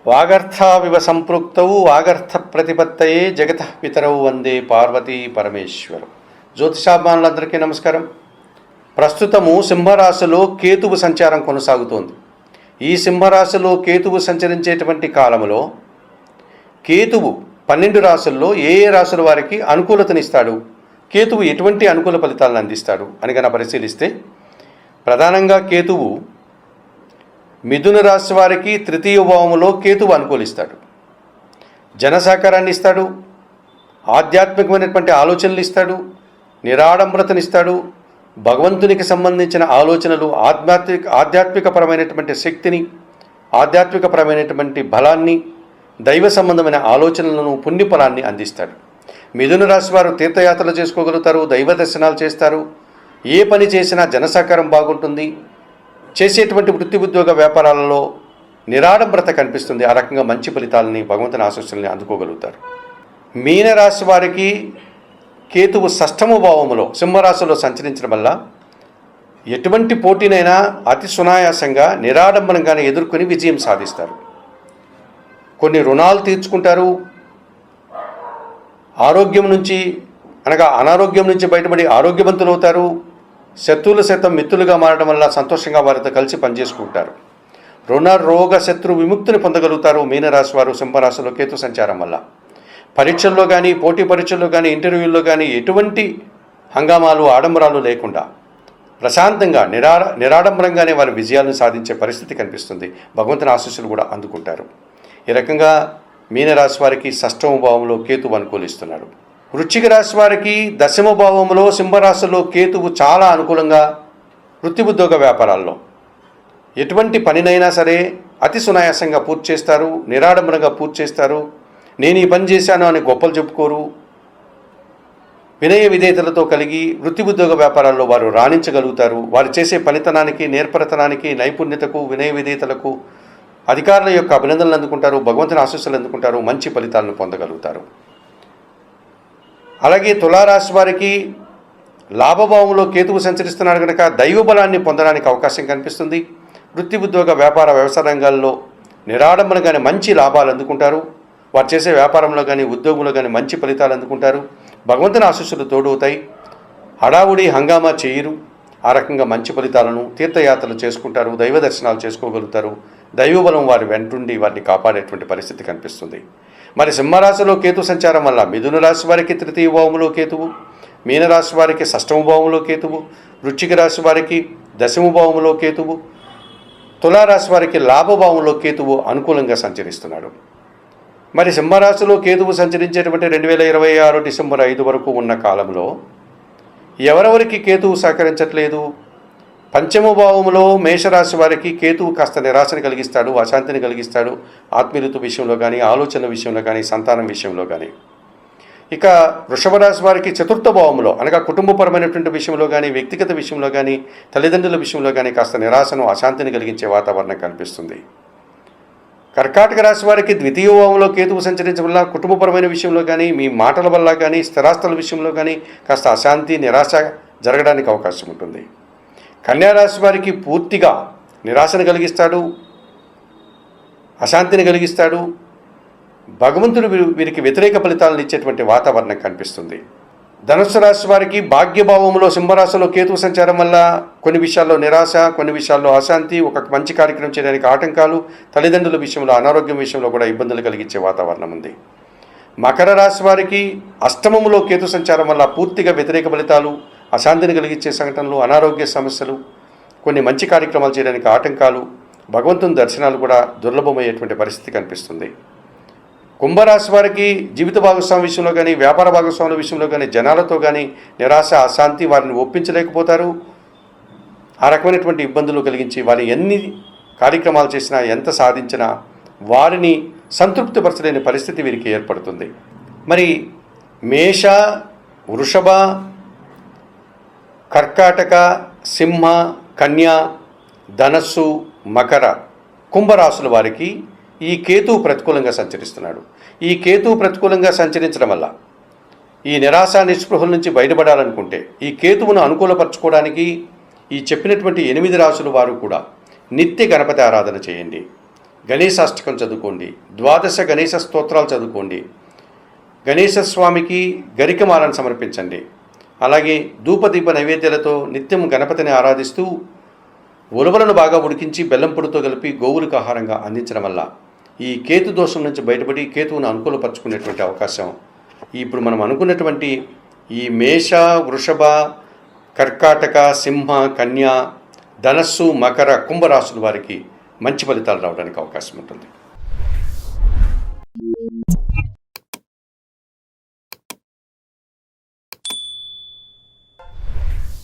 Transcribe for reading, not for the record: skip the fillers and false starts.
వాగర్థావివ సంపృక్తౌ వాగర్థ ప్రతిపత్తయే జగత పితరౌ వందే పార్వతీ పరమేశ్వరు. జ్యోతిషాభిమానులందరికీ నమస్కారం. ప్రస్తుతము సింహరాశిలో కేతువు సంచారం కొనసాగుతోంది. ఈ సింహరాశిలో కేతువు సంచరించేటువంటి కాలంలో కేతువు 12 రాశుల్లో ఏ రాశుల వారికి అనుకూలతనిస్తాడు, కేతువు ఎటువంటి అనుకూల ఫలితాలను అందిస్తాడు అని కనుక పరిశీలిస్తే, ప్రధానంగా కేతువు మిథున రాశి వారికి 3వ భావములో కేతువు అనుకూలిస్తాడు. జనసహకారాన్ని ఇస్తాడు, ఆధ్యాత్మికమైనటువంటి ఆలోచనలు ఇస్తాడు, నిరాడంబరతనిస్తాడు, భగవంతునికి సంబంధించిన ఆలోచనలు, ఆధ్యాత్మికపరమైనటువంటి శక్తిని, ఆధ్యాత్మికపరమైనటువంటి బలాన్ని, దైవ సంబంధమైన ఆలోచనలను, పుణ్యఫలాన్ని అందిస్తాడు. మిథున రాశి వారు తీర్థయాత్రలు చేసుకోగలుగుతారు, దైవ దర్శనాలు చేస్తారు, ఏ పని చేసినా జనసహకారం బాగుంటుంది, చేసేటువంటి వృత్తి ఉద్యోగ వ్యాపారాలలో నిరాడంబరత కనిపిస్తుంది. ఆ రకంగా మంచి ఫలితాలని, భగవంతుని ఆశీస్సుల్ని అందుకోగలుగుతారు. మీనరాశి వారికి కేతువు 6వ భావములో సింహరాశిలో సంచరించడం వల్ల ఎటువంటి పోటీనైనా అతి సునాయాసంగా నిరాడంబరంగానే ఎదుర్కొని విజయం సాధిస్తారు. కొన్ని రుణాలు తీర్చుకుంటారు, అనారోగ్యం నుంచి బయటపడి ఆరోగ్యవంతులు అవుతారు. శత్రువులు సైతం మిత్రులుగా మారడం వల్ల సంతోషంగా వారితో కలిసి పనిచేసుకుంటారు. రుణ రోగ శత్రు విముక్తిని పొందగలుగుతారు మీనరాశి వారు సింహరాశిలో కేతు సంచారం వల్ల. పరీక్షల్లో కానీ, పోటీ పరీక్షల్లో కానీ, ఇంటర్వ్యూల్లో కానీ ఎటువంటి హంగామాలు, ఆడంబరాలు లేకుండా ప్రశాంతంగా నిరాడంబరంగానే వారి విజయాలను సాధించే పరిస్థితి కనిపిస్తుంది. భగవంతుని ఆశీస్సులు కూడా అందుకుంటారు. ఈ రకంగా మీనరాశి వారికి 6వ భావంలో కేతువు అనుకూలిస్తున్నాడు. వృశ్చిక రాశి వారికి 10వ భావంలో సింహరాశిలో కేతువు చాలా అనుకూలంగా వృత్తి ఉద్యోగ వ్యాపారాల్లో ఎటువంటి పనినైనా సరే అతి సునాయాసంగా పూర్తి చేస్తారు, నిరాడంబరంగా పూర్తి చేస్తారు. నేను ఈ పని చేశాను అని గొప్పలు చెప్పుకోరు. వినయ విధేయతలతో కలిగి వృత్తి ఉద్యోగ వ్యాపారాల్లో వారు రాణించగలుగుతారు. వారు చేసే పనితనానికి, నేర్పరతనానికి, నైపుణ్యతకు, వినయ విధేయతలకు అధికారుల యొక్క అభినందనలు అందుకుంటారు, భగవంతుని ఆశీస్సులు అందుకుంటారు, మంచి ఫలితాలను పొందగలుగుతారు. అలాగే తులారాశి వారికి లాభభావంలో కేతువు సంచరిస్తున్నాడు కనుక దైవ బలాన్ని పొందడానికి అవకాశం కనిపిస్తుంది. వృత్తి ఉద్యోగ వ్యాపార వ్యవసాయ రంగాల్లో నిరాడంబరంగానే మంచి లాభాలు అందుకుంటారు. వారు చేసే వ్యాపారంలో కానీ, ఉద్యోగంలో కానీ మంచి ఫలితాలు అందుకుంటారు. భగవంతుని ఆశీస్సులు తోడవుతాయి. హడావుడి హంగామా చేయరు. ఆ రకంగా మంచి ఫలితాలను, తీర్థయాత్రలు చేసుకుంటారు, దైవ దర్శనాలు చేసుకోగలుగుతారు. దైవబలం వారి వెంటుండి వారిని కాపాడేటువంటి పరిస్థితి కనిపిస్తుంది. మరి సింహరాశిలో కేతు సంచారం వల్ల మిథున రాశి వారికి 3వ భావంలో కేతువు, మీనరాశి వారికి 6వ భావంలో కేతువు, వృశ్చిక రాశి వారికి 10వ భావంలో కేతువు, తులారాశి వారికి లాభభావంలో కేతువు అనుకూలంగా సంచరిస్తున్నాడు. మరి సింహరాశిలో కేతువు సంచరించేటువంటి 2026 డిసెంబర్ 5 వరకు ఉన్న కాలంలో ఎవరెవరికి కేతువు సహకరించట్లేదు? 5వ భావంలో మేషరాశి వారికి కేతువు కాస్త నిరాశను కలిగిస్తాడు, అశాంతిని కలిగిస్తాడు. ఆత్మీయత విషయంలో కానీ, ఆలోచన విషయంలో కానీ, సంతానం విషయంలో కానీ. ఇక వృషభ రాశి వారికి 4వ భావంలో అనగా కుటుంబపరమైనటువంటి విషయంలో కానీ, వ్యక్తిగత విషయంలో కానీ, తల్లిదండ్రుల విషయంలో కానీ కాస్త నిరాశను, అశాంతిని కలిగించే వాతావరణం కనిపిస్తుంది. కర్కాటక రాశి వారికి 2వ భావంలో కేతువు సంచరించడం వల్ల కుటుంబపరమైన విషయంలో కానీ, మీ మాటల వల్ల కానీ, స్థిరాస్తుల విషయంలో కానీ కాస్త అశాంతి, నిరాశ జరగడానికి అవకాశం ఉంటుంది. కన్యారాశి వారికి పూర్తిగా నిరాశను కలిగిస్తాడు, అశాంతిని కలిగిస్తాడు. భగవంతుడు వీరికి వ్యతిరేక ఫలితాలను ఇచ్చేటువంటి వాతావరణం కనిపిస్తుంది. ధనుస్సు రాశి వారికి భాగ్యభావంలో సింహరాశిలో కేతువు సంచారం వల్ల కొన్ని విషయాల్లో నిరాశ, కొన్ని విషయాల్లో అశాంతి, ఒక మంచి కార్యక్రమం చేయడానికి ఆటంకాలు, తల్లిదండ్రుల విషయంలో, అనారోగ్యం విషయంలో కూడా ఇబ్బందులు కలిగించే వాతావరణం ఉంది. మకర రాశి వారికి 8వ కేతు సంచారం వల్ల పూర్తిగా వ్యతిరేక ఫలితాలు, అశాంతిని కలిగించే సంఘటనలు, అనారోగ్య సమస్యలు, కొన్ని మంచి కార్యక్రమాలు చేయడానికి ఆటంకాలు, భగవంతుని దర్శనాలు కూడా దుర్లభమయ్యేటువంటి పరిస్థితి కనిపిస్తుంది. కుంభరాశి వారికి జీవిత భాగస్వామి విషయంలో కానీ, వ్యాపార భాగస్వాముల విషయంలో కానీ, జనాలతో కానీ నిరాశ, అశాంతి, వారిని ఒప్పించలేకపోతారు. ఆ రకమైనటువంటి ఇబ్బందులు కలిగించి వారి ఎన్ని కార్యక్రమాలు చేసినా, ఎంత సాధించినా వారిని సంతృప్తిపరచలేని పరిస్థితి వీరికి ఏర్పడుతుంది. మరి మేష, వృషభ, కర్కాటక, సింహ, కన్య, ధనస్సు, మకర, కుంభరాశుల వారికి ఈ కేతువు ప్రతికూలంగా సంచరిస్తున్నాడు. ఈ కేతువు ప్రతికూలంగా సంచరించడం వల్ల ఈ నిరాశ, నిస్పృహల నుంచి బయటపడాలనుకుంటే ఈ కేతువును అనుకూలపరచుకోవడానికి ఈ చెప్పినటువంటి 8 రాశుల వారు కూడా నిత్య గణపతి ఆరాధన చేయండి. గణేశాష్టకం చదువుకోండి, ద్వాదశ గణేశ స్తోత్రాలు చదువుకోండి, గణేశ స్వామికి గరికమాలను సమర్పించండి. అలాగే ధూపదీప నైవేద్యాలతో నిత్యం గణపతిని ఆరాధిస్తూ ఉలవలను బాగా ఉడికించి బెల్లం పొడితో కలిపి గోవులకు ఆహారంగా అందించడం వల్ల ఈ కేతు దోషం నుంచి బయటపడి కేతువును అనుకూలపరుచుకునేటువంటి అవకాశం ఇప్పుడు మనం అనుకున్నటువంటి ఈ మేష, వృషభ, కర్కాటక, సింహ, కన్య, ధనస్సు, మకర, కుంభరాశుల వారికి మంచి ఫలితాలు రావడానికి అవకాశం ఉంటుంది.